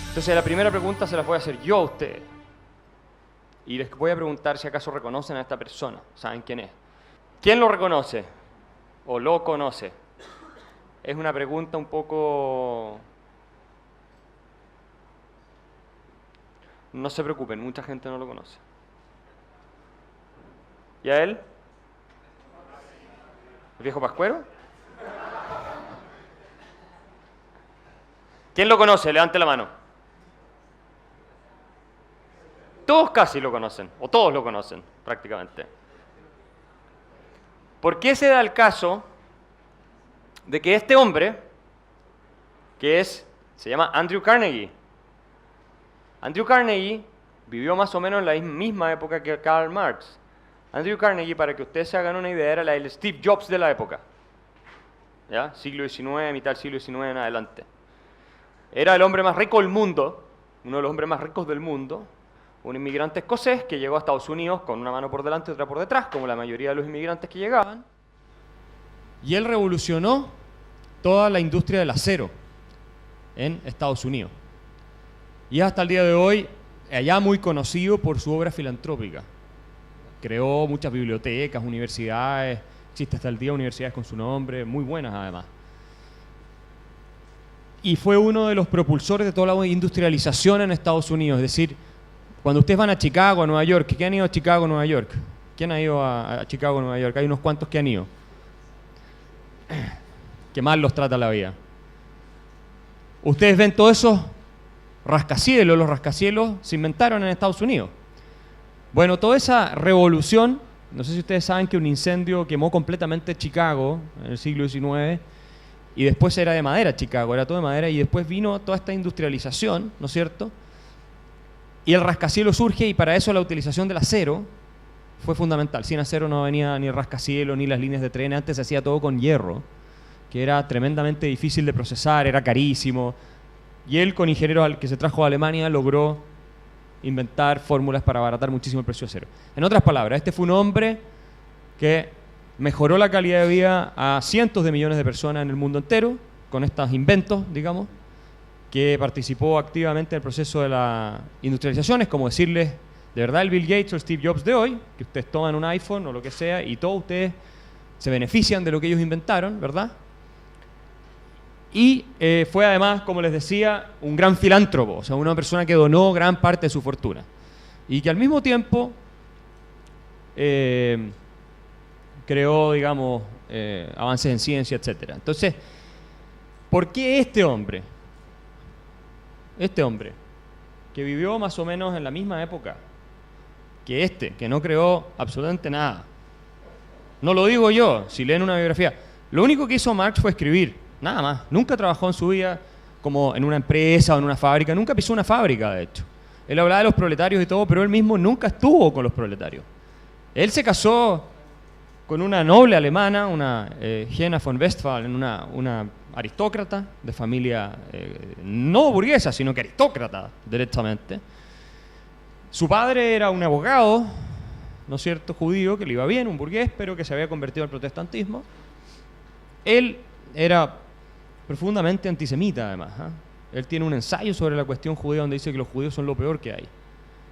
Entonces la primera pregunta se la voy a hacer yo a ustedes. Y les voy a preguntar si acaso reconocen a esta persona. ¿Saben quién es? ¿Quién lo reconoce? ¿O lo conoce? Es una pregunta un poco... No se preocupen, mucha gente no lo conoce. ¿Y a él? ¿El viejo Pascuero? ¿Quién lo conoce? Levante la mano. Todos casi lo conocen, o todos lo conocen, prácticamente. ¿Por qué se da el caso de que este hombre, se llama Andrew Carnegie? Andrew Carnegie vivió más o menos en la misma época que Karl Marx. Andrew Carnegie, para que ustedes se hagan una idea, era el Steve Jobs de la época. ¿Ya? Siglo XIX, mitad del siglo XIX en adelante. Era el hombre más rico del mundo, uno de los hombres más ricos del mundo, un inmigrante escocés que llegó a Estados Unidos con una mano por delante y otra por detrás, como la mayoría de los inmigrantes que llegaban. Y él revolucionó toda la industria del acero en Estados Unidos. Y hasta el día de hoy, allá muy conocido por su obra filantrópica. Creó muchas bibliotecas, universidades, existe hasta el día universidades con su nombre, muy buenas además. Y fue uno de los propulsores de toda la industrialización en Estados Unidos. Es decir, cuando ustedes van a Chicago, a Nueva York, ¿quién ha ido a Chicago, Nueva York? ¿Quién ha ido a Chicago, Nueva York? Hay unos cuantos que han ido. Que mal los trata la vida. Ustedes ven todo eso rascacielos, los rascacielos se inventaron en Estados Unidos. Bueno, toda esa revolución, no sé si ustedes saben que un incendio quemó completamente Chicago en el siglo XIX y después era de madera Chicago, era todo de madera y después vino toda esta industrialización, ¿no es cierto? Y el rascacielos surge y para eso la utilización del acero fue fundamental. Sin acero no venía ni el rascacielos ni las líneas de tren, antes se hacía todo con hierro, que era tremendamente difícil de procesar, era carísimo. Y él, con ingenieros al que se trajo a Alemania, logró inventar fórmulas para abaratar muchísimo el precio de acero. En otras palabras, este fue un hombre que mejoró la calidad de vida a cientos de millones de personas en el mundo entero, con estos inventos, digamos, que participó activamente en el proceso de la industrialización. Es como decirles, de verdad, el Bill Gates o el Steve Jobs de hoy, que ustedes toman un iPhone o lo que sea, y todos ustedes se benefician de lo que ellos inventaron, ¿verdad? Y fue además, como les decía, un gran filántropo, o sea, una persona que donó gran parte de su fortuna. Y que al mismo tiempo creó, digamos, avances en ciencia, etc. Entonces, ¿por qué este hombre, que vivió más o menos en la misma época que no creó absolutamente nada? No lo digo yo, si leen una biografía. Lo único que hizo Marx fue escribir. Nada más. Nunca trabajó en su vida como en una empresa o en una fábrica. Nunca pisó una fábrica, de hecho. Él hablaba de los proletarios y todo, pero él mismo nunca estuvo con los proletarios. Él se casó con una noble alemana, una Jena von Westphalen, una aristócrata de familia no burguesa, sino que aristócrata directamente. Su padre era un abogado, ¿no es cierto?, judío, que le iba bien, un burgués, pero que se había convertido al protestantismo. Él era profundamente antisemita, además. Él tiene un ensayo sobre la cuestión judía donde dice que los judíos son lo peor que hay.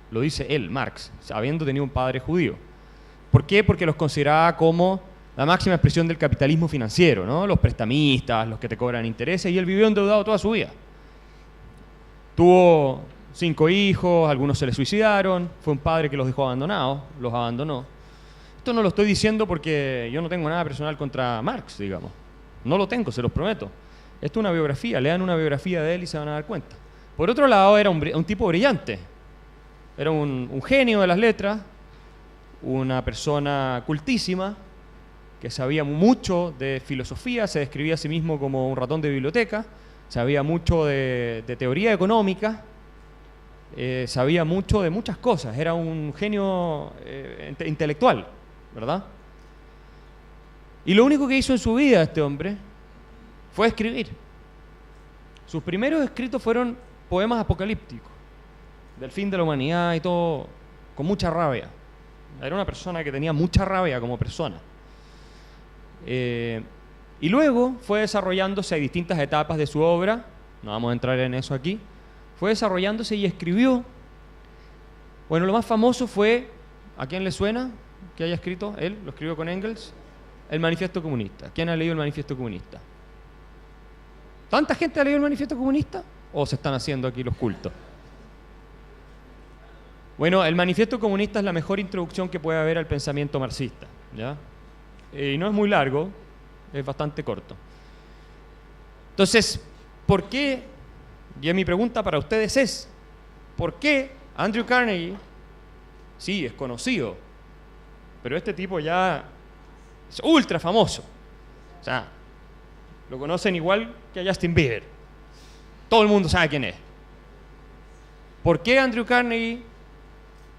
Lo dice él, Marx, habiendo tenido un padre judío. ¿Por qué? Porque los consideraba como la máxima expresión del capitalismo financiero, ¿no? Los prestamistas, los que te cobran intereses, y él vivió endeudado toda su vida. Tuvo 5 hijos, algunos se le suicidaron, fue un padre que los dejó abandonados, los abandonó. Esto no lo estoy diciendo porque yo no tengo nada personal contra Marx, digamos. No lo tengo, se los prometo. Esto es una biografía, lean una biografía de él y se van a dar cuenta. Por otro lado, era un tipo brillante. Era un genio de las letras, una persona cultísima, que sabía mucho de filosofía, se describía a sí mismo como un ratón de biblioteca, sabía mucho de teoría económica, sabía mucho de muchas cosas, era un genio intelectual, ¿verdad? Y lo único que hizo en su vida este hombre fue escribir. Sus primeros escritos fueron poemas apocalípticos, del fin de la humanidad y todo, con mucha rabia. Era una persona que tenía mucha rabia como persona. Y luego fue desarrollándose a distintas etapas de su obra, no vamos a entrar en eso aquí, fue desarrollándose y escribió. Bueno, lo más famoso fue, ¿a quién le suena que haya escrito? Él lo escribió con Engels, el Manifiesto Comunista. ¿Quién ha leído el Manifiesto Comunista? ¿Tanta gente ha leído el Manifiesto Comunista? ¿O se están haciendo aquí los cultos? Bueno, el Manifiesto Comunista es la mejor introducción que puede haber al pensamiento marxista, ¿ya? Y no es muy largo, es bastante corto. Entonces, ¿por qué? Y mi pregunta para ustedes es, ¿por qué Andrew Carnegie, sí, es conocido, pero este tipo ya es ultra famoso? O sea, lo conocen igual que a Justin Bieber. Todo el mundo sabe quién es. ¿Por qué Andrew Carnegie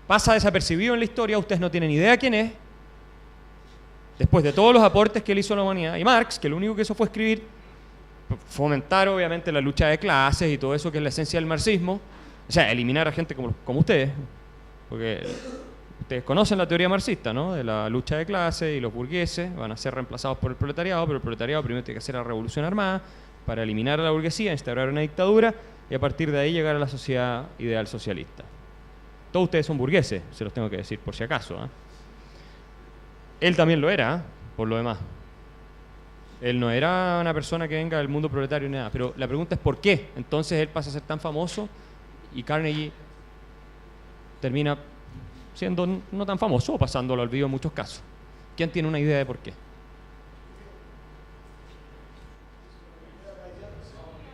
pasa desapercibido en la historia? Ustedes no tienen idea quién es. Después de todos los aportes que él hizo a la humanidad. Y Marx, que lo único que hizo fue escribir, fomentar obviamente la lucha de clases y todo eso que es la esencia del marxismo. O sea, eliminar a gente como ustedes. Porque ustedes conocen la teoría marxista, ¿no? De la lucha de clases, y los burgueses van a ser reemplazados por el proletariado, pero el proletariado primero tiene que hacer la revolución armada para eliminar a la burguesía, instaurar una dictadura y a partir de ahí llegar a la sociedad ideal socialista. Todos ustedes son burgueses, se los tengo que decir por si acaso, ¿eh? Él también lo era, ¿eh? Por lo demás. Él no era una persona que venga del mundo proletario ni nada, pero la pregunta es ¿por qué? Entonces él pasa a ser tan famoso y Carnegie termina siendo no tan famoso o pasándolo al olvido en muchos casos. ¿Quién tiene una idea de por qué?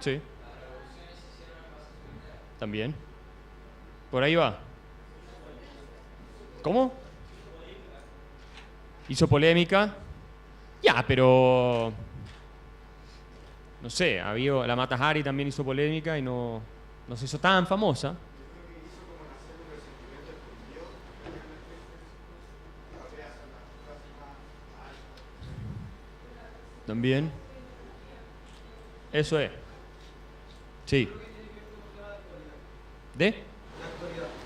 Sí. También. Por ahí va. ¿Cómo? Hizo polémica. Ya, pero no sé, había la Mata Hari también hizo polémica y no se hizo tan famosa. También. Eso es. Sí. ¿De?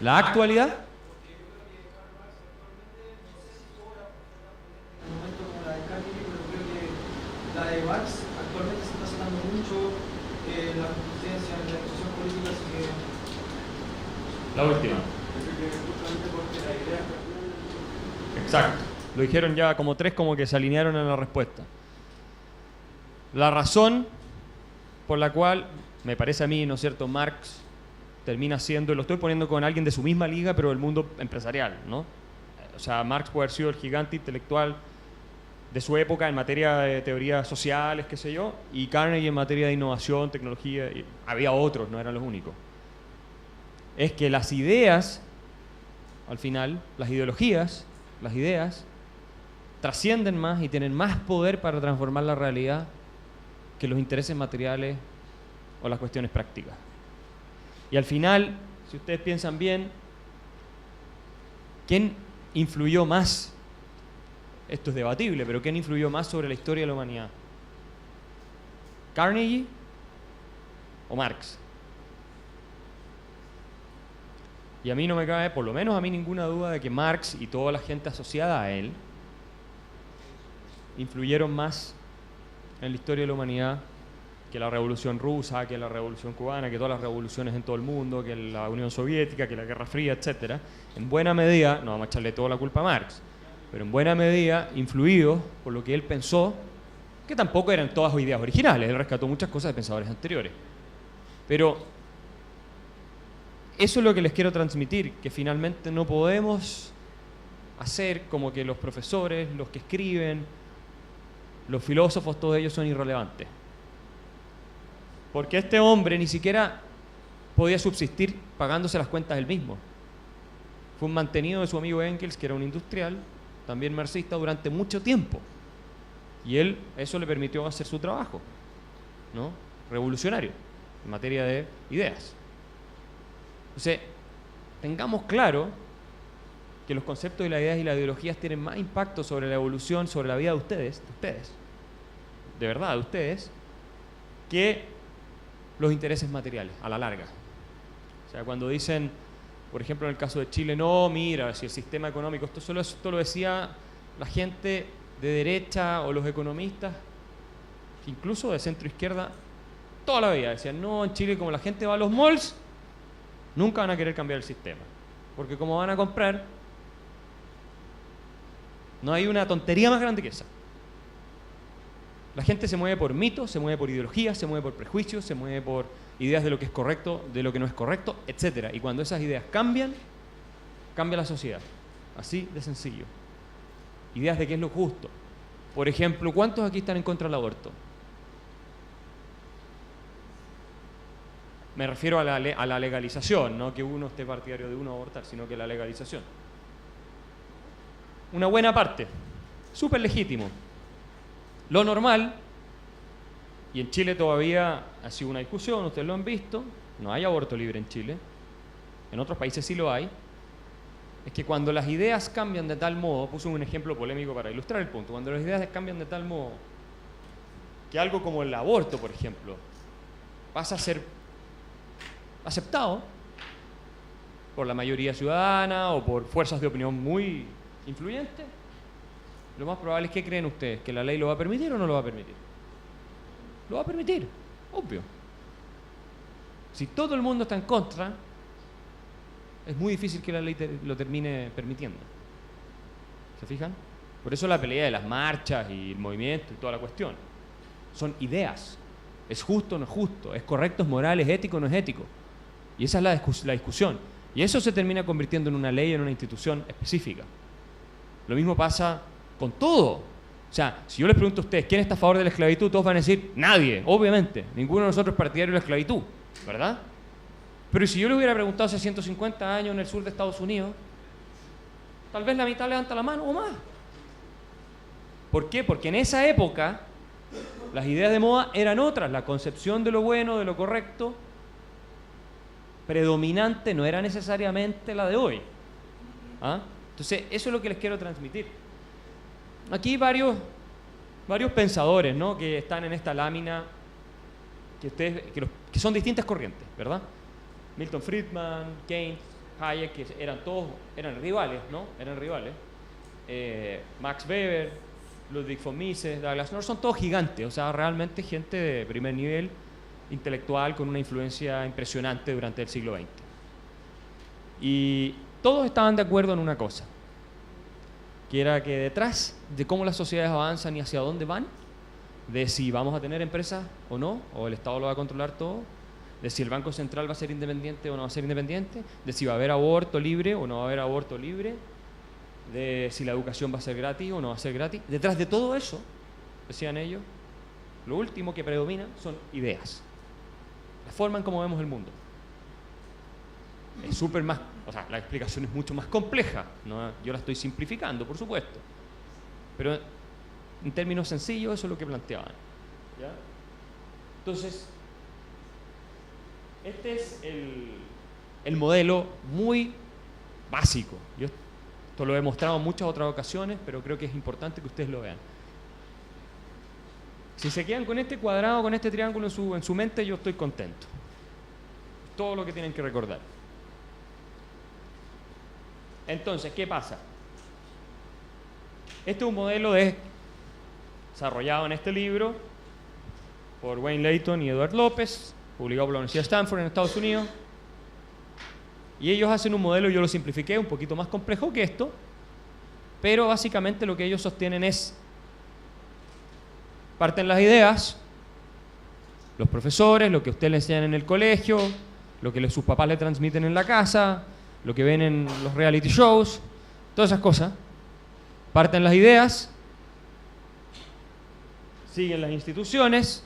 ¿La actualidad? La de Marx actualmente se está sacando mucho la competencia en la discusión política, así que... La última. Exacto. Lo dijeron ya como tres, como que se alinearon en la respuesta. La razón por la cual, me parece a mí, ¿no es cierto?, Marx termina siendo, lo estoy poniendo con alguien de su misma liga, pero del mundo empresarial, ¿no? O sea, Marx puede haber sido el gigante intelectual de su época en materia de teorías sociales, qué sé yo, y Carnegie en materia de innovación, tecnología, y había otros, no eran los únicos. Es que las ideas, al final, las ideologías, las ideas, trascienden más y tienen más poder para transformar la realidad que los intereses materiales o las cuestiones prácticas. Y al final, si ustedes piensan bien, ¿quién influyó más? Esto es debatible, pero ¿quién influyó más sobre la historia de la humanidad? ¿Carnegie o Marx? Y a mí no me cabe, por lo menos a mí, ninguna duda de que Marx y toda la gente asociada a él influyeron más en la historia de la humanidad que la Revolución Rusa, que la Revolución Cubana, que todas las revoluciones en todo el mundo, que la Unión Soviética, que la Guerra Fría, etc. En buena medida, no vamos a echarle toda la culpa a Marx, pero en buena medida influidos por lo que él pensó, que tampoco eran todas ideas originales, él rescató muchas cosas de pensadores anteriores. Pero eso es lo que les quiero transmitir, que finalmente no podemos hacer como que los profesores, los que escriben, los filósofos, todos ellos son irrelevantes. Porque este hombre ni siquiera podía subsistir pagándose las cuentas él mismo. Fue un mantenido de su amigo Engels, que era un industrial, también marxista, durante mucho tiempo. Y él, eso le permitió hacer su trabajo, ¿no?, revolucionario, en materia de ideas. Entonces, tengamos claro que los conceptos de las ideas y las ideologías tienen más impacto sobre la evolución, sobre la vida de ustedes, de verdad, de ustedes, que los intereses materiales, a la larga. O sea, cuando dicen, por ejemplo, en el caso de Chile, no, mira, si el sistema económico, esto lo decía la gente de derecha o los economistas, incluso de centro izquierda, toda la vida decían, no, en Chile como la gente va a los malls, nunca van a querer cambiar el sistema. Porque como van a comprar, no hay una tontería más grande que esa. La gente se mueve por mitos, se mueve por ideologías, se mueve por prejuicios, se mueve por ideas de lo que es correcto, de lo que no es correcto, etc. Y cuando esas ideas cambian, cambia la sociedad. Así de sencillo. Ideas de qué es lo justo. Por ejemplo, ¿cuántos aquí están en contra del aborto? Me refiero a la legalización, no que uno esté partidario de uno abortar, sino que la legalización. Una buena parte, súper legítimo. Lo normal, y en Chile todavía ha sido una discusión, ustedes lo han visto, no hay aborto libre en Chile, en otros países sí lo hay, es que cuando las ideas cambian de tal modo, puse un ejemplo polémico para ilustrar el punto, cuando las ideas cambian de tal modo que algo como el aborto, por ejemplo, pasa a ser aceptado por la mayoría ciudadana o por fuerzas de opinión muy influyentes, lo más probable es que creen ustedes, que la ley lo va a permitir o no lo va a permitir. Lo va a permitir, obvio. Si todo el mundo está en contra, es muy difícil que la ley lo termine permitiendo. ¿Se fijan? Por eso la pelea de las marchas y el movimiento y toda la cuestión. Son ideas. ¿Es justo o no es justo? ¿Es correcto, es moral, es ético o no es ético? Y esa es la discusión. Y eso se termina convirtiendo en una ley, en una institución específica. Lo mismo pasa con todo. O sea, si yo les pregunto a ustedes, ¿quién está a favor de la esclavitud? Todos van a decir, nadie, obviamente. Ninguno de nosotros es partidario de la esclavitud, ¿verdad? Pero si yo le hubiera preguntado hace 150 años en el sur de Estados Unidos, tal vez la mitad levanta la mano o más. ¿Por qué? Porque en esa época las ideas de moda eran otras. La concepción de lo bueno, de lo correcto, predominante no era necesariamente la de hoy. ¿Ah? Entonces, eso es lo que les quiero transmitir. Aquí varios pensadores, ¿no?, que están en esta lámina, que son distintas corrientes, ¿verdad? Milton Friedman, Keynes, Hayek, que eran rivales, ¿no? Eran rivales. Max Weber, Ludwig von Mises, Douglas North, son todos gigantes, o sea, realmente gente de primer nivel intelectual con una influencia impresionante durante el siglo XX. Y todos estaban de acuerdo en una cosa, que era que detrás de cómo las sociedades avanzan y hacia dónde van, de si vamos a tener empresas o no, o el Estado lo va a controlar todo, de si el Banco Central va a ser independiente o no va a ser independiente, de si va a haber aborto libre o no va a haber aborto libre, de si la educación va a ser gratis o no va a ser gratis. Detrás de todo eso, decían ellos, lo último que predomina son ideas. La forma en cómo vemos el mundo. Es súper más, o sea, la explicación es mucho más compleja, ¿no? Yo la estoy simplificando, por supuesto. Pero en términos sencillos, eso es lo que planteaban. ¿Ya? Entonces, este es el modelo muy básico. Yo esto lo he mostrado en muchas otras ocasiones, pero creo que es importante que ustedes lo vean. Si se quedan con este cuadrado, con este triángulo en su mente, yo estoy contento. Todo lo que tienen que recordar. Entonces, ¿qué pasa? Este es un modelo desarrollado en este libro por Wayne Layton y Edward López, publicado por la Universidad de Stanford en Estados Unidos. Y ellos hacen un modelo, yo lo simplifiqué, un poquito más complejo que esto, pero básicamente lo que ellos sostienen es: parten las ideas, los profesores, lo que ustedes le enseñan en el colegio, lo que sus papás le transmiten en la casa, lo que ven en los reality shows, todas esas cosas. Parten las ideas, siguen las instituciones.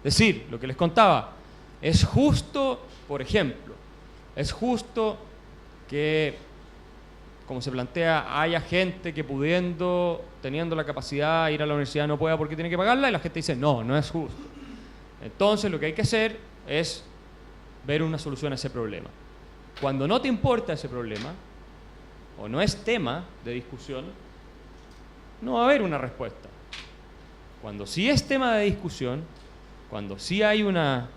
Es decir, lo que les contaba, es justo, por ejemplo, es justo que, como se plantea, haya gente que teniendo la capacidad de ir a la universidad no pueda porque tiene que pagarla, y la gente dice, no, no es justo. Entonces lo que hay que hacer es ver una solución a ese problema. Cuando no te importa ese problema, o no es tema de discusión, no va a haber una respuesta. Cuando sí es tema de discusión, cuando sí hay una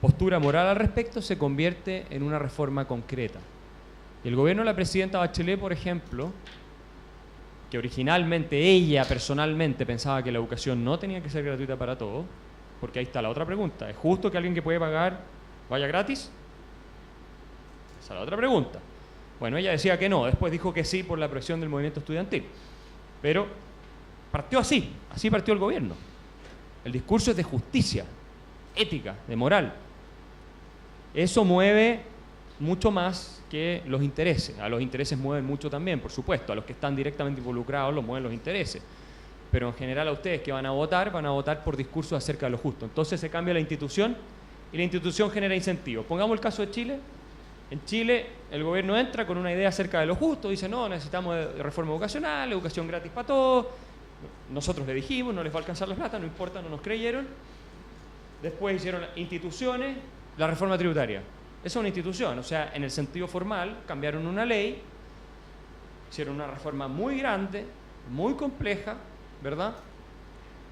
postura moral al respecto, se convierte en una reforma concreta. Y el gobierno de la presidenta Bachelet, por ejemplo, que originalmente ella personalmente pensaba que la educación no tenía que ser gratuita para todos, porque ahí está la otra pregunta: ¿es justo que alguien que puede pagar vaya gratis? Esa es la otra pregunta. Bueno, ella decía que no, después dijo que sí por la presión del movimiento estudiantil. Pero partió así partió el gobierno. El discurso es de justicia, ética, de moral. Eso mueve mucho más que los intereses. A los intereses mueven mucho también, por supuesto. A los que están directamente involucrados los mueven los intereses. Pero en general a ustedes que van a votar por discursos acerca de lo justo. Entonces se cambia la institución y la institución genera incentivos. Pongamos el caso de Chile. En Chile el gobierno entra con una idea acerca de lo justo, dice no, necesitamos reforma educacional, educación gratis para todos. Nosotros le dijimos, no les va a alcanzar la plata, no importa, no nos creyeron. Después hicieron instituciones, la reforma tributaria. Esa es una institución, o sea, en el sentido formal cambiaron una ley, hicieron una reforma muy grande, muy compleja, ¿verdad?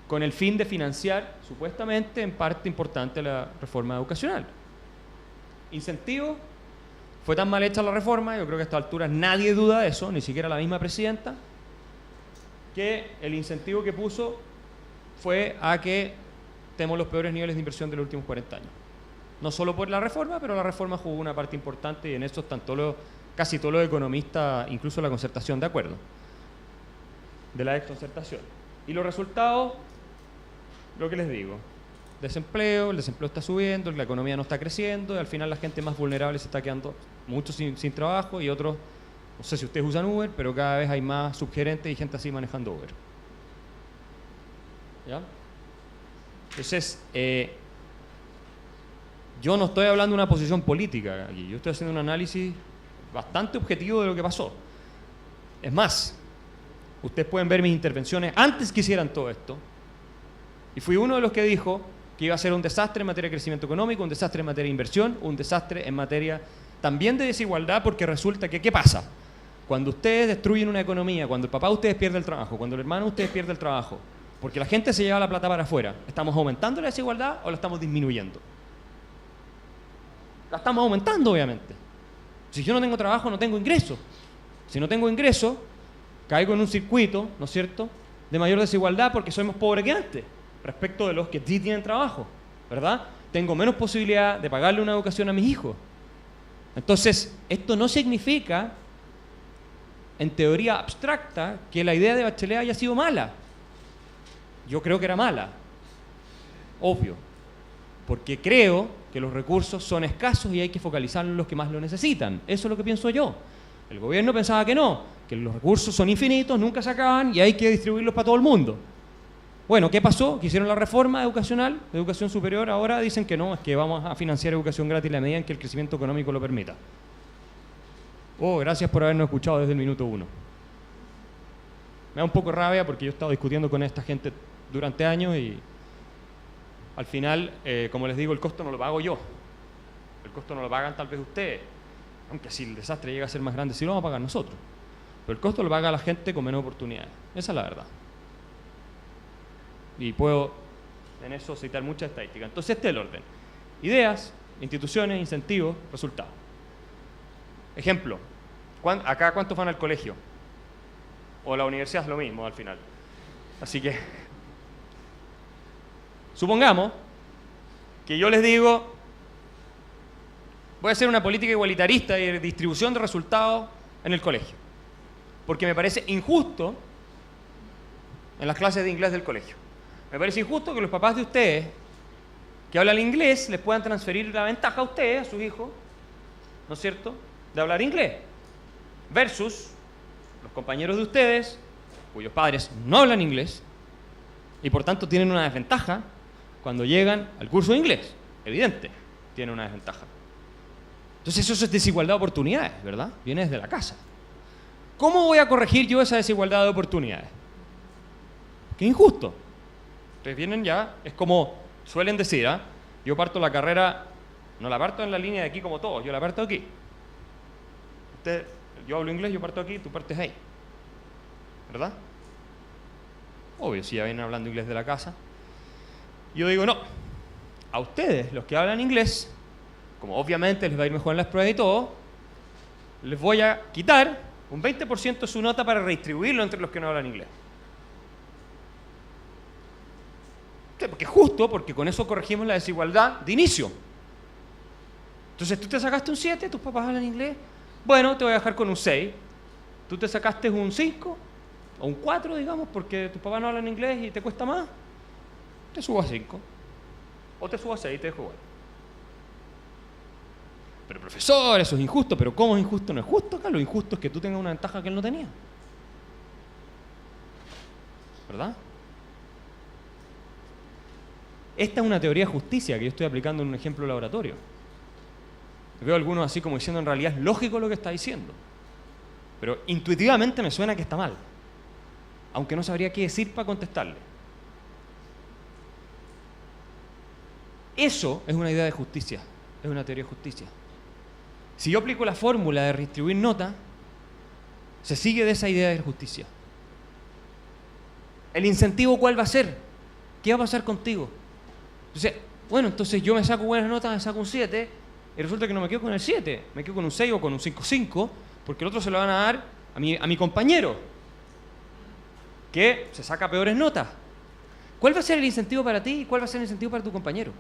Con el fin de financiar, supuestamente, en parte importante, la reforma educacional. Incentivo. Fue tan mal hecha la reforma, yo creo que a esta altura nadie duda de eso, ni siquiera la misma presidenta, que el incentivo que puso fue a que tenemos los peores niveles de inversión de los últimos 40 años. No solo por la reforma, pero la reforma jugó una parte importante y en eso están casi todos los economistas, incluso la concertación, de acuerdo, de la desconcertación. Y los resultados, lo que les digo. Desempleo, el desempleo está subiendo, la economía no está creciendo y al final la gente más vulnerable se está quedando muchos sin trabajo y otros, no sé si ustedes usan Uber, pero cada vez hay más subgerentes y gente así manejando Uber. ¿Ya? Entonces, yo no estoy hablando de una posición política aquí, yo estoy haciendo un análisis bastante objetivo de lo que pasó. Es más, ustedes pueden ver mis intervenciones antes que hicieran todo esto y fui uno de los que dijo que iba a ser un desastre en materia de crecimiento económico, un desastre en materia de inversión, un desastre en materia también de desigualdad, porque resulta que, ¿qué pasa? Cuando ustedes destruyen una economía, cuando el papá de ustedes pierde el trabajo, cuando el hermano de ustedes pierde el trabajo, porque la gente se lleva la plata para afuera, ¿estamos aumentando la desigualdad o la estamos disminuyendo? La estamos aumentando, obviamente. Si yo no tengo trabajo, no tengo ingreso. Si no tengo ingreso, caigo en un circuito, ¿no es cierto?, de mayor desigualdad porque soy más pobre que antes, respecto de los que sí tienen trabajo, ¿verdad? Tengo menos posibilidad de pagarle una educación a mis hijos. Entonces, esto no significa, en teoría abstracta, que la idea de Bachelet haya sido mala. Yo creo que era mala, obvio, porque creo que los recursos son escasos y hay que focalizarlos en los que más lo necesitan. Eso es lo que pienso yo. El gobierno pensaba que no, que los recursos son infinitos, nunca se acaban y hay que distribuirlos para todo el mundo. Bueno, ¿qué pasó? Que hicieron la reforma educacional, de educación superior, ahora dicen que no, es que vamos a financiar educación gratis a la medida en que el crecimiento económico lo permita. Oh, gracias por habernos escuchado desde el minuto 1. Me da un poco rabia porque yo he estado discutiendo con esta gente durante años y al final, como les digo, el costo no lo pago yo. El costo no lo pagan tal vez ustedes, aunque si el desastre llega a ser más grande, sí lo vamos a pagar nosotros. Pero el costo lo paga la gente con menos oportunidades. Esa es la verdad. Y puedo en eso citar muchas estadísticas. Entonces este es el orden. Ideas, instituciones, incentivos, resultados. Ejemplo, acá ¿cuántos van al colegio? O a la universidad es lo mismo al final. Así que, supongamos que yo les digo, voy a hacer una política igualitarista de distribución de resultados en el colegio. Porque me parece injusto en las clases de inglés del colegio. Me parece injusto que los papás de ustedes que hablan inglés les puedan transferir la ventaja a ustedes, a sus hijos, ¿no es cierto?, de hablar inglés. Versus los compañeros de ustedes, cuyos padres no hablan inglés y por tanto tienen una desventaja cuando llegan al curso de inglés. Evidente, tienen una desventaja. Entonces eso es desigualdad de oportunidades, ¿verdad? Viene desde la casa. ¿Cómo voy a corregir yo esa desigualdad de oportunidades? Qué injusto. Ustedes vienen ya, es como suelen decir, ¿ah? Yo parto la carrera, no la parto en la línea de aquí como todos, yo la parto aquí. Yo hablo inglés, yo parto aquí, tú partes ahí. ¿Verdad? Obvio, si ya vienen hablando inglés de la casa. Yo digo, no, a ustedes, los que hablan inglés, como obviamente les va a ir mejor en las pruebas y todo, les voy a quitar un 20% de su nota para redistribuirlo entre los que no hablan inglés. Porque justo, porque con eso corregimos la desigualdad de inicio. Entonces tú te sacaste un 7, tus papás hablan inglés, bueno, te voy a dejar con un 6. Tú te sacaste un 5 o un 4, digamos, porque tus papás no hablan inglés y te cuesta más, te subo a 5. O te subo a 6 y te dejo igual. Pero profesor, eso es injusto. ¿Pero cómo es injusto? No es justo acá. Lo injusto es que tú tengas una ventaja que él no tenía. ¿Verdad? Esta es una teoría de justicia que yo estoy aplicando en un ejemplo de laboratorio. Veo a algunos así como diciendo en realidad es lógico lo que está diciendo. Pero intuitivamente me suena que está mal. Aunque no sabría qué decir para contestarle. Eso es una idea de justicia. Es una teoría de justicia. Si yo aplico la fórmula de redistribuir nota, se sigue de esa idea de justicia. ¿El incentivo cuál va a ser? ¿Qué va a pasar contigo? Entonces yo me saco buenas notas, me saco un 7, y resulta que no me quedo con el 7, me quedo con un 6 o con un 5.5, porque el otro se lo van a dar a mi compañero, que se saca peores notas. ¿Cuál va a ser el incentivo para ti y cuál va a ser el incentivo para tu compañero?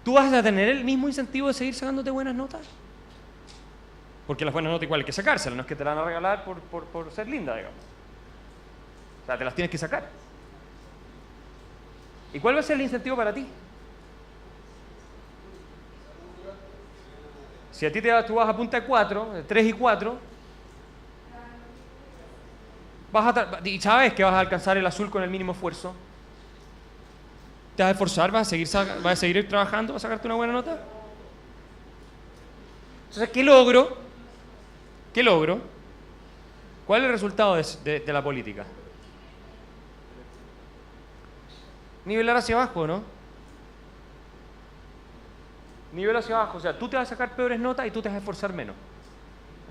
¿Tú vas a tener el mismo incentivo de seguir sacándote buenas notas? Porque las buenas notas igual hay que sacárselas, no es que te las van a regalar por ser linda, digamos. O sea, te las tienes que sacar. ¿Y cuál va a ser el incentivo para ti? Si a ti tú vas a punta de 4, de 3 y 4, y sabes que vas a alcanzar el azul con el mínimo esfuerzo. ¿Te vas a esforzar? ¿Vas a seguir trabajando para sacarte una buena nota? Entonces, ¿qué logro? ¿Cuál es el resultado de la política? Nivelar hacia abajo, ¿no? Nivel hacia abajo, o sea, tú te vas a sacar peores notas y tú te vas a esforzar menos.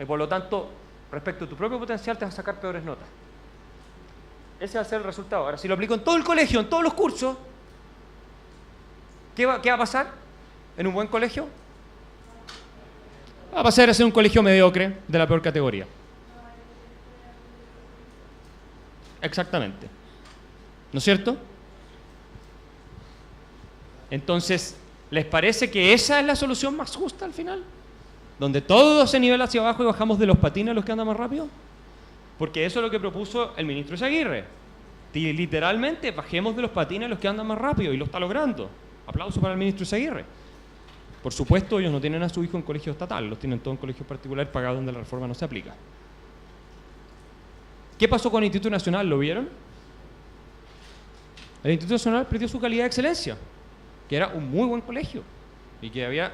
Y por lo tanto, respecto a tu propio potencial, te vas a sacar peores notas. Ese va a ser el resultado. Ahora, si lo aplico en todo el colegio, en todos los cursos, ¿qué va a pasar en un buen colegio? Va a pasar a ser un colegio mediocre de la peor categoría. Exactamente. ¿No es cierto? Entonces, ¿les parece que esa es la solución más justa al final? Donde todo se nivela hacia abajo y bajamos de los patines a los que andan más rápido. Porque eso es lo que propuso el ministro Izaguirre. Literalmente, bajemos de los patines a los que andan más rápido y lo está logrando. Aplauso para el ministro Izaguirre. Por supuesto, ellos no tienen a su hijo en colegio estatal, los tienen todos en colegios particulares pagados donde la reforma no se aplica. ¿Qué pasó con el Instituto Nacional? ¿Lo vieron? El Instituto Nacional perdió su calidad de excelencia, que era un muy buen colegio y que había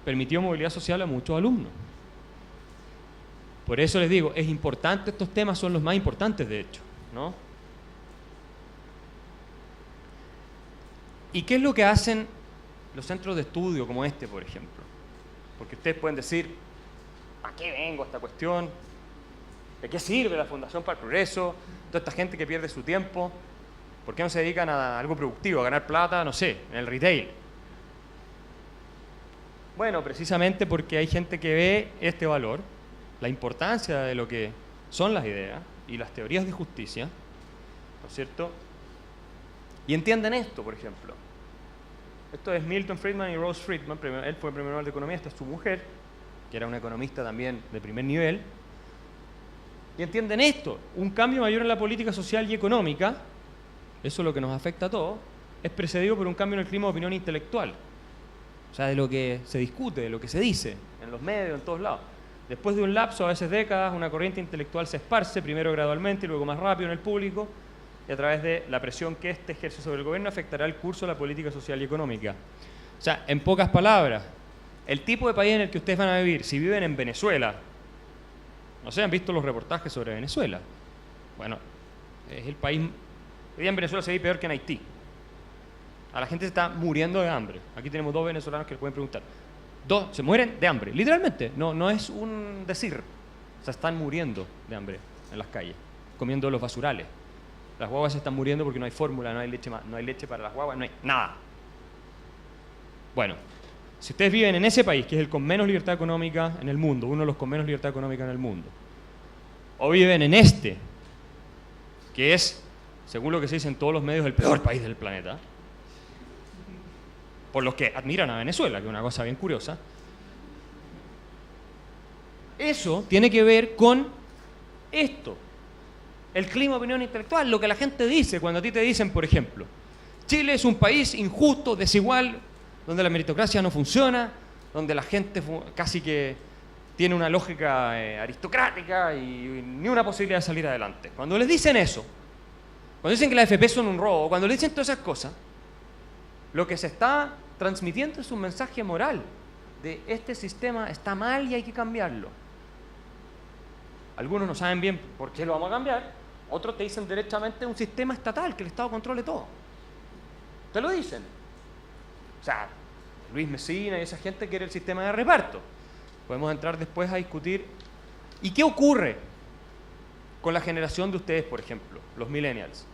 permitido movilidad social a muchos alumnos. Por eso les digo, es importante, estos temas son los más importantes de hecho, ¿no? ¿Y qué es lo que hacen los centros de estudio como este, por ejemplo? Porque ustedes pueden decir, ¿a qué vengo a esta cuestión? ¿De qué sirve la Fundación para el Progreso? Toda esta gente que pierde su tiempo, ¿por qué no se dedican a algo productivo, a ganar plata, no sé, en el retail? Bueno, precisamente porque hay gente que ve este valor, la importancia de lo que son las ideas y las teorías de justicia, ¿no es cierto? Y entienden esto, por ejemplo. Esto es Milton Friedman y Rose Friedman. Él fue el premio Nobel de Economía, esta es su mujer, que era una economista también de primer nivel. Y entienden esto, un cambio mayor en la política social y económica, eso es lo que nos afecta a todos, es precedido por un cambio en el clima de opinión intelectual. O sea, de lo que se discute, de lo que se dice, en los medios, en todos lados. Después de un lapso, a veces décadas, una corriente intelectual se esparce, primero gradualmente y luego más rápido en el público, y a través de la presión que éste ejerce sobre el gobierno afectará el curso de la política social y económica. O sea, en pocas palabras, el tipo de país en el que ustedes van a vivir, si viven en Venezuela, no sé, ¿han visto los reportajes sobre Venezuela? Bueno, es el país... Hoy día en Venezuela se vive peor que en Haití. A la gente se está muriendo de hambre. Aquí tenemos 2 venezolanos que les pueden preguntar. 2 se mueren de hambre, literalmente. No es un decir. O sea, están muriendo de hambre en las calles, comiendo los basurales. Las guaguas se están muriendo porque no hay fórmula, no hay leche para las guaguas, no hay nada. Bueno, si ustedes viven en ese país, que es el con menos libertad económica en el mundo, uno de los con menos libertad económica en el mundo, o viven en este, que es, según lo que se dice en todos los medios, el peor país del planeta, por los que admiran a Venezuela, que es una cosa bien curiosa, eso tiene que ver con esto, el clima de opinión intelectual, lo que la gente dice cuando a ti te dicen, por ejemplo, Chile es un país injusto, desigual, donde la meritocracia no funciona, donde la gente casi que tiene una lógica aristocrática y ni una posibilidad de salir adelante. Cuando les dicen eso, cuando dicen que las AFP son un robo, cuando les dicen todas esas cosas, lo que se está transmitiendo es un mensaje moral de este sistema está mal y hay que cambiarlo. Algunos no saben bien por qué lo vamos a cambiar, otros te dicen derechamente un sistema estatal, que el Estado controle todo. Te lo dicen. O sea, Luis Mesina y esa gente quiere el sistema de reparto. Podemos entrar después a discutir. ¿Y qué ocurre con la generación de ustedes, por ejemplo, los millennials?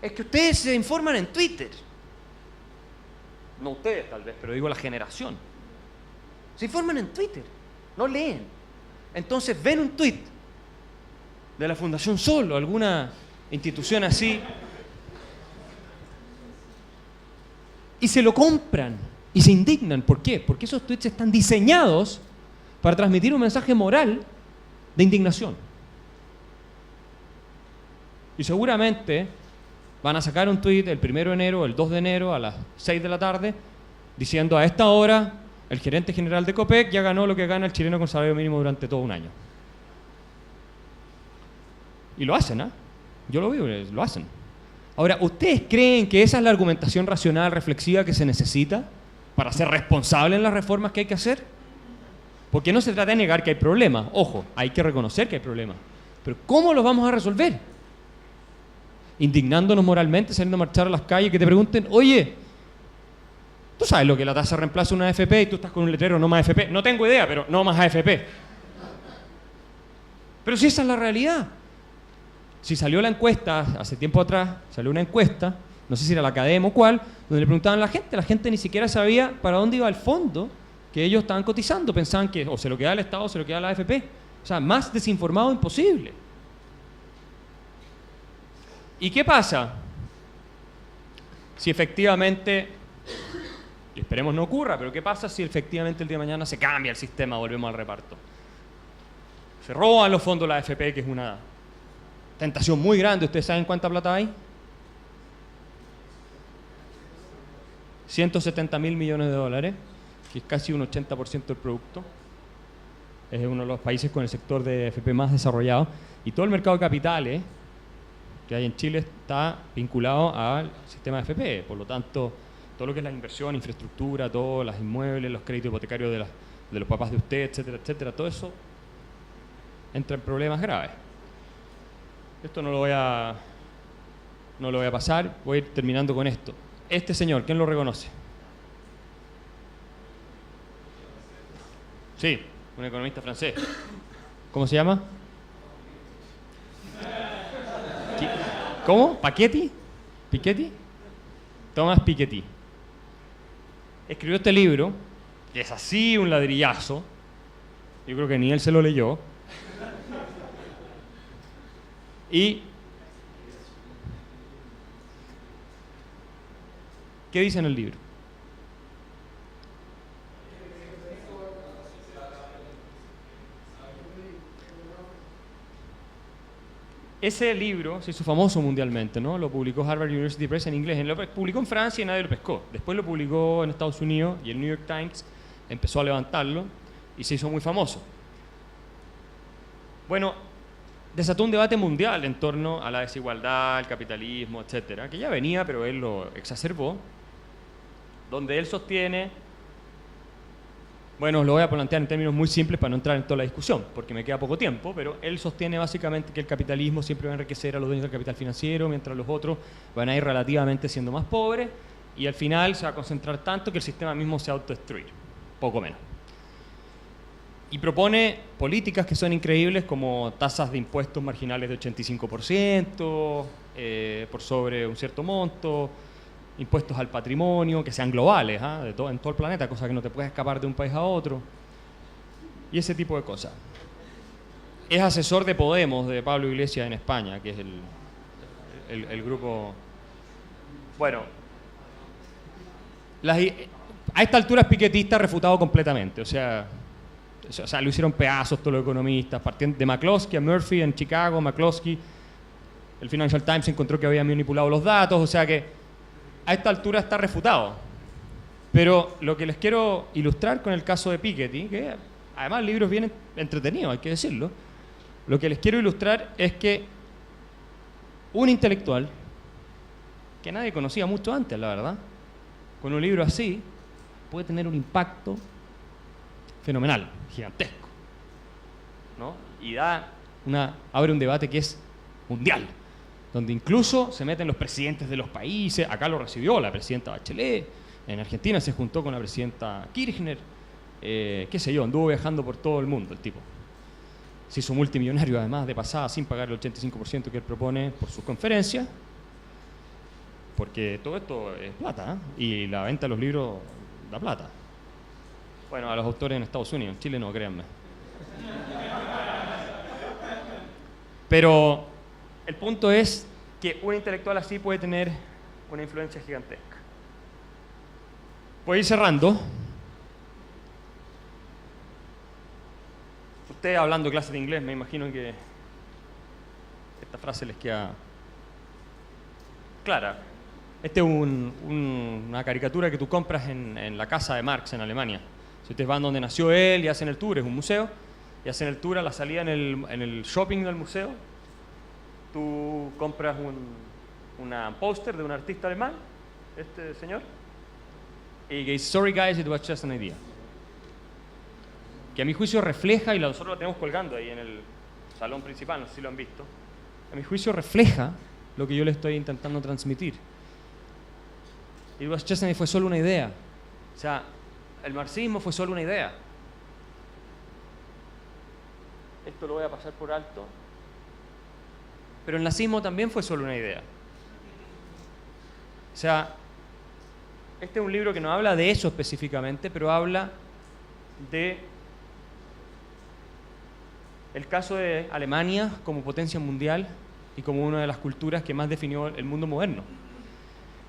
Es que ustedes se informan en Twitter. No ustedes tal vez, pero digo la generación. Se informan en Twitter, no leen. Entonces ven un tweet de la Fundación Sol o alguna institución así y se lo compran y se indignan. ¿Por qué? Porque esos tweets están diseñados para transmitir un mensaje moral de indignación. Y seguramente van a sacar un tweet el 1 de enero o el 2 de enero a las 6 de la tarde diciendo a esta hora el gerente general de Copec ya ganó lo que gana el chileno con salario mínimo durante todo un año. Y lo hacen, ¿ah? Yo lo veo, lo hacen. Ahora, ¿ustedes creen que esa es la argumentación racional, reflexiva que se necesita para ser responsable en las reformas que hay que hacer? Porque no se trata de negar que hay problemas. Ojo, hay que reconocer que hay problemas. Pero ¿cómo los vamos a resolver? Indignándonos moralmente, saliendo a marchar a las calles, que te pregunten, oye, ¿tú sabes lo que la tasa reemplaza una AFP y tú estás con un letrero no más AFP? No tengo idea, pero no más AFP. Pero si esa es la realidad. Si salió la encuesta, hace tiempo atrás, salió una encuesta, no sé si era la Academia o cuál, donde le preguntaban a la gente ni siquiera sabía para dónde iba el fondo que ellos estaban cotizando. Pensaban que o se lo quedaba el Estado o se lo quedaba la AFP. O sea, más desinformado imposible. ¿Y qué pasa? Si efectivamente, y esperemos no ocurra, pero ¿qué pasa si efectivamente el día de mañana se cambia el sistema, volvemos al reparto? Se roban los fondos de la AFP, que es una tentación muy grande. ¿Ustedes saben cuánta plata hay? 170.000 millones de dólares, que es casi un 80% del producto. Es uno de los países con el sector de AFP más desarrollado. Y todo el mercado de capitales que hay en Chile está vinculado al sistema de AFP. Por lo tanto, todo lo que es la inversión, infraestructura, todos los inmuebles, los créditos hipotecarios de los papás de usted, etcétera, etcétera, todo eso entra en problemas graves. Esto no lo voy a pasar, voy a ir terminando con esto. Este señor, ¿quién lo reconoce? Sí, un economista francés. ¿Cómo se llama? ¿Cómo? ¿Paquetti? ¿Piketty? Thomas Piketty. Escribió este libro, que es así un ladrillazo. Yo creo que ni él se lo leyó. ¿Y qué dice en el libro? Ese libro se hizo famoso mundialmente, ¿no? Lo publicó Harvard University Press en inglés. Lo publicó en Francia y nadie lo pescó. Después lo publicó en Estados Unidos y el New York Times empezó a levantarlo y se hizo muy famoso. Bueno, desató un debate mundial en torno a la desigualdad, el capitalismo, etcétera, que ya venía, pero él lo exacerbó, donde él sostiene, bueno, lo voy a plantear en términos muy simples para no entrar en toda la discusión, porque me queda poco tiempo, pero él sostiene básicamente que el capitalismo siempre va a enriquecer a los dueños del capital financiero, mientras los otros van a ir relativamente siendo más pobres, y al final se va a concentrar tanto que el sistema mismo se va a autodestruir, poco menos. Y propone políticas que son increíbles, como tasas de impuestos marginales de 85%, por sobre un cierto monto, impuestos al patrimonio, que sean globales, en todo el planeta, cosa que no te puedes escapar de un país a otro, y ese tipo de cosas. Es asesor de Podemos, de Pablo Iglesias en España, que es el grupo... Bueno, a esta altura Piketty está refutado completamente. O sea, lo hicieron pedazos todos los economistas, partiendo de McCloskey a Murphy en Chicago. McCloskey, el Financial Times encontró que había manipulado los datos, o sea que a esta altura está refutado. Pero lo que les quiero ilustrar con el caso de Piketty, que además el libro es bien entretenido, hay que decirlo, lo que les quiero ilustrar es que un intelectual, que nadie conocía mucho antes, la verdad, con un libro así, puede tener un impacto fenomenal, gigantesco, ¿no? Y abre un debate que es mundial, donde incluso se meten los presidentes de los países. Acá lo recibió la presidenta Bachelet, en Argentina se juntó con la presidenta Kirchner, qué sé yo, anduvo viajando por todo el mundo el tipo. Se hizo multimillonario además de pasada sin pagar el 85% que él propone por sus conferencias, porque todo esto es plata, ¿eh? Y la venta de los libros da plata. Bueno, a los autores en Estados Unidos, en Chile no, créanme. Pero el punto es que un intelectual así puede tener una influencia gigantesca. Voy a ir cerrando. Ustedes hablando clases de inglés, me imagino que esta frase les queda clara. Esta es una caricatura que tú compras en la casa de Marx en Alemania. Si ustedes van donde nació él y hacen el tour, es un museo, y hacen el tour a la salida en el shopping del museo, tú compras un póster de un artista alemán, este señor, y que dice, sorry guys, it was just an idea. Que a mi juicio refleja, y nosotros lo tenemos colgando ahí en el salón principal, no sé si lo han visto, a mi juicio refleja lo que yo le estoy intentando transmitir. It was just an idea, fue solo una idea. O sea, el marxismo fue solo una idea. Esto lo voy a pasar por alto. Pero el nazismo también fue solo una idea. O sea, este es un libro que no habla de eso específicamente, pero habla de el caso de Alemania como potencia mundial y como una de las culturas que más definió el mundo moderno.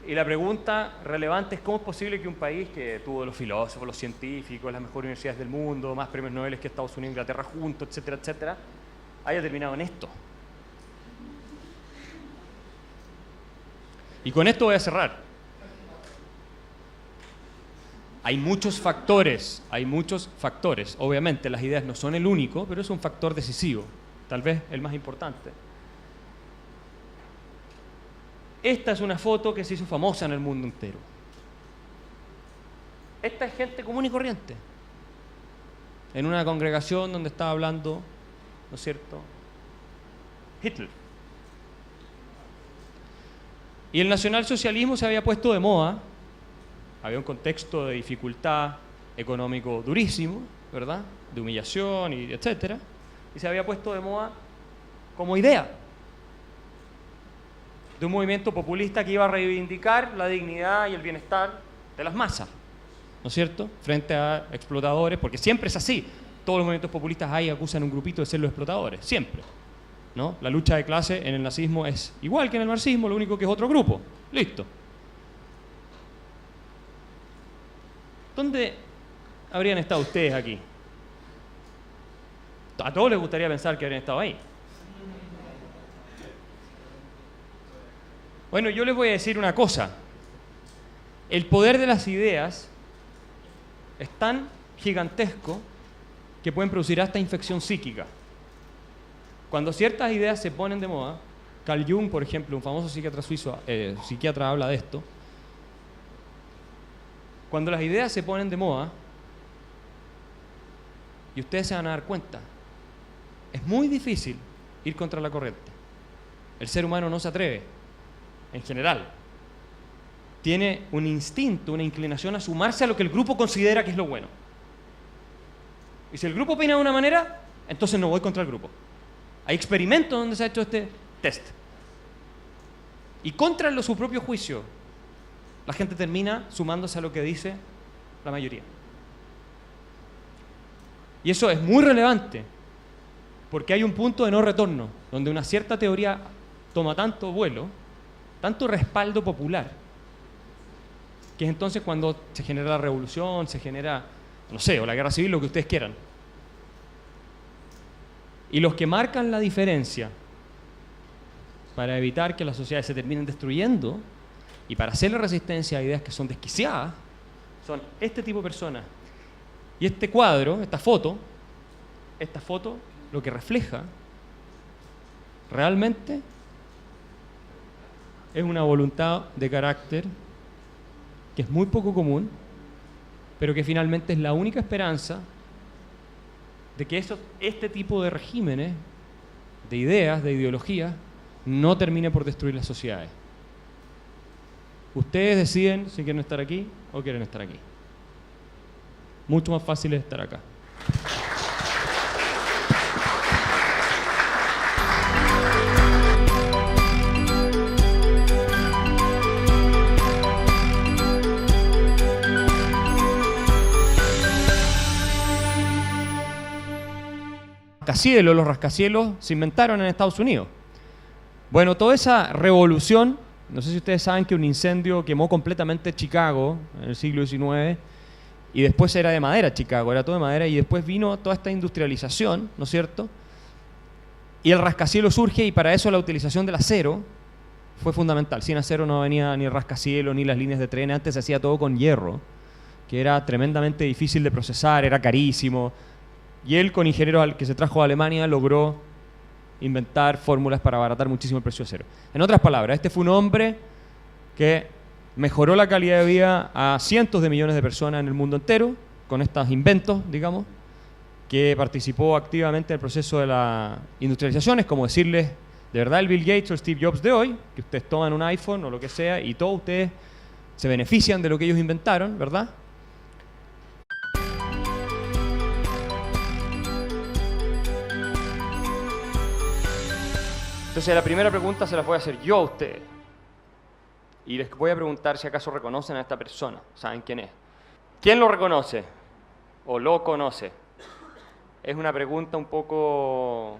Y la pregunta relevante es cómo es posible que un país que tuvo los filósofos, los científicos, las mejores universidades del mundo, más premios Nobel que Estados Unidos e Inglaterra juntos, etcétera, etcétera, haya terminado en esto. Y con esto voy a cerrar. Hay muchos factores. Obviamente las ideas no son el único, pero es un factor decisivo, tal vez el más importante. Esta es una foto que se hizo famosa en el mundo entero. Esta es gente común y corriente, en una congregación donde estaba hablando, ¿no es cierto?, Hitler. Y el nacionalsocialismo se había puesto de moda. Había un contexto de dificultad económico durísimo, ¿verdad?, de humillación y etcétera, y se había puesto de moda como idea de un movimiento populista que iba a reivindicar la dignidad y el bienestar de las masas, ¿no es cierto?, frente a explotadores, porque siempre es así. Todos los movimientos populistas acusan a un grupito de ser los explotadores, siempre, ¿no? La lucha de clase en el nazismo es igual que en el marxismo, lo único que es otro grupo. Listo. ¿Dónde habrían estado ustedes aquí? A todos les gustaría pensar que habrían estado ahí. Bueno, yo les voy a decir una cosa. El poder de las ideas es tan gigantesco que pueden producir hasta infección psíquica. Cuando ciertas ideas se ponen de moda, Carl Jung, por ejemplo, un famoso psiquiatra suizo, psiquiatra habla de esto. Cuando las ideas se ponen de moda, y ustedes se van a dar cuenta, es muy difícil ir contra la corriente. El ser humano no se atreve, en general. Tiene un instinto, una inclinación a sumarse a lo que el grupo considera que es lo bueno. Y si el grupo opina de una manera, entonces no voy contra el grupo. Hay experimentos donde se ha hecho este test. Y contra su propio juicio, la gente termina sumándose a lo que dice la mayoría. Y eso es muy relevante, porque hay un punto de no retorno, donde una cierta teoría toma tanto vuelo, tanto respaldo popular, que es entonces cuando se genera la revolución, se genera, no sé, o la guerra civil, lo que ustedes quieran. Y los que marcan la diferencia para evitar que las sociedades se terminen destruyendo y para hacerle resistencia a ideas que son desquiciadas, son este tipo de personas. Y este cuadro, esta foto, lo que refleja realmente es una voluntad de carácter que es muy poco común, pero que finalmente es la única esperanza de que este tipo de regímenes, de ideas, de ideologías, no termine por destruir las sociedades. Ustedes deciden si quieren estar aquí o quieren estar aquí. Mucho más fácil es estar acá. Los rascacielos se inventaron en Estados Unidos. Bueno, toda esa revolución, no sé si ustedes saben que un incendio quemó completamente Chicago en el siglo XIX, y después era de madera Chicago, era todo de madera, y después vino toda esta industrialización, ¿no es cierto? Y el rascacielos surge, y para eso la utilización del acero fue fundamental. Sin acero no venía ni el rascacielos ni las líneas de tren, antes se hacía todo con hierro, que era tremendamente difícil de procesar, era carísimo. Y él, con ingenieros al que se trajo a Alemania, logró inventar fórmulas para abaratar muchísimo el precio de acero. En otras palabras, este fue un hombre que mejoró la calidad de vida a cientos de millones de personas en el mundo entero, con estos inventos, digamos, que participó activamente en el proceso de la industrialización. Es como decirles, de verdad, el Bill Gates o Steve Jobs de hoy, que ustedes toman un iPhone o lo que sea, y todos ustedes se benefician de lo que ellos inventaron, ¿verdad? Entonces la primera pregunta se la voy a hacer yo a ustedes. Y les voy a preguntar si acaso reconocen a esta persona. ¿Saben quién es? ¿Quién lo reconoce? ¿O lo conoce? Es una pregunta un poco...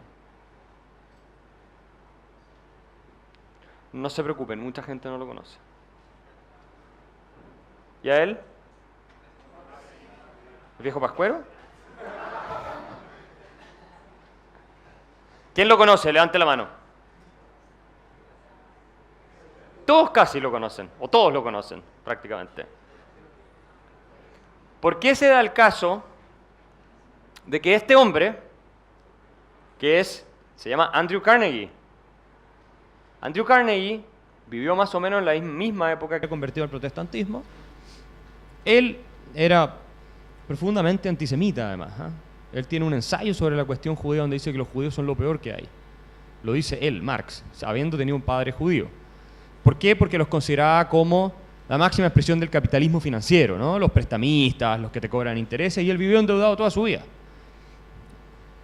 No se preocupen, mucha gente no lo conoce. ¿Y a él? ¿El viejo Pascuero? ¿Quién lo conoce? Levante la mano. Todos casi lo conocen, o todos lo conocen, prácticamente. ¿Por qué se da el caso de que este hombre, se llama Andrew Carnegie vivió más o menos en la misma época que convirtió al protestantismo? Él era profundamente antisemita, además. Él tiene un ensayo sobre la cuestión judía donde dice que los judíos son lo peor que hay. Lo dice él, Marx, habiendo tenido un padre judío. ¿Por qué? Porque los consideraba como la máxima expresión del capitalismo financiero, ¿no? Los prestamistas, los que te cobran intereses, y él vivió endeudado toda su vida.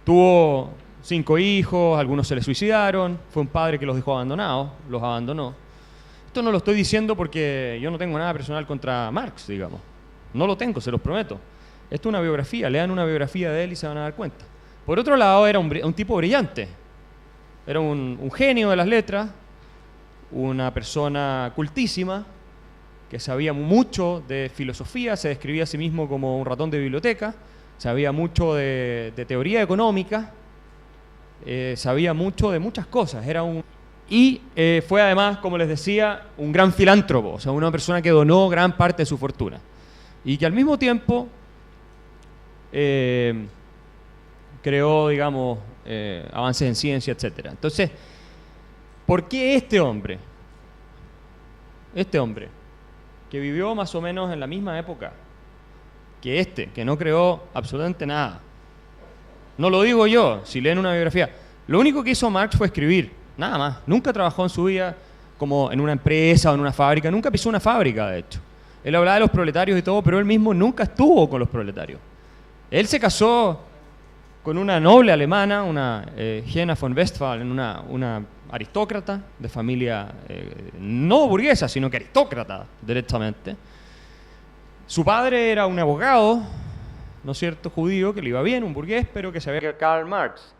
Tuvo 5 hijos, algunos se le suicidaron, fue un padre que los dejó abandonados, los abandonó. Esto no lo estoy diciendo porque yo no tengo nada personal contra Marx, digamos. No lo tengo, se los prometo. Esto es una biografía, lean una biografía de él y se van a dar cuenta. Por otro lado, era un tipo brillante. Era un genio de las letras, una persona cultísima, que sabía mucho de filosofía, se describía a sí mismo como un ratón de biblioteca, sabía mucho de teoría económica, sabía mucho de muchas cosas. Y fue además, como les decía, un gran filántropo, o sea, una persona que donó gran parte de su fortuna. Y que al mismo tiempo creó, digamos, avances en ciencia, etc. Entonces, ¿por qué este hombre, que vivió más o menos en la misma época que no creó absolutamente nada? No lo digo yo, si leen una biografía. Lo único que hizo Marx fue escribir, nada más. Nunca trabajó en su vida como en una empresa o en una fábrica, nunca pisó una fábrica, de hecho. Él hablaba de los proletarios y todo, pero él mismo nunca estuvo con los proletarios. Él se casó con una noble alemana, una Jena von Westphalen, una aristócrata de familia no burguesa, sino que aristócrata directamente. Su padre era un abogado, ¿no es cierto?, judío, que le iba bien, un burgués, pero que sabía que Karl Marx.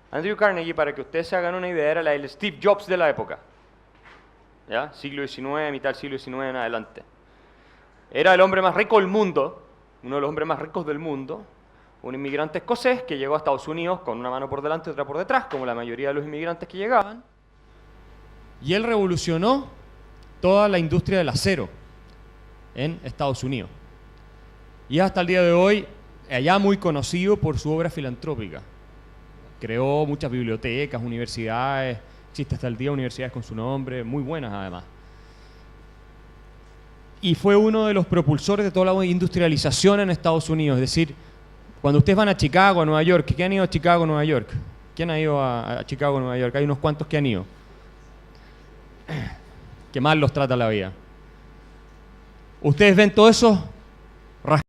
Andrew Carnegie, para que ustedes se hagan una idea, era el Steve Jobs de la época. ¿Ya? Siglo XIX, mitad del siglo XIX en adelante. Era el hombre más rico del mundo, uno de los hombres más ricos del mundo, un inmigrante escocés que llegó a Estados Unidos con una mano por delante y otra por detrás, como la mayoría de los inmigrantes que llegaban. Y él revolucionó toda la industria del acero en Estados Unidos. Y hasta el día de hoy, allá muy conocido por su obra filantrópica. Creó muchas bibliotecas, universidades, existe hasta el día universidades con su nombre, muy buenas además. Y fue uno de los propulsores de toda la industrialización en Estados Unidos. Es decir, cuando ustedes van a Chicago, a Nueva York, ¿quién ha ido a Chicago, Nueva York? ¿Quién ha ido a Chicago, Nueva York? Hay unos cuantos que han ido. Qué mal los trata la vida. Ustedes ven todo eso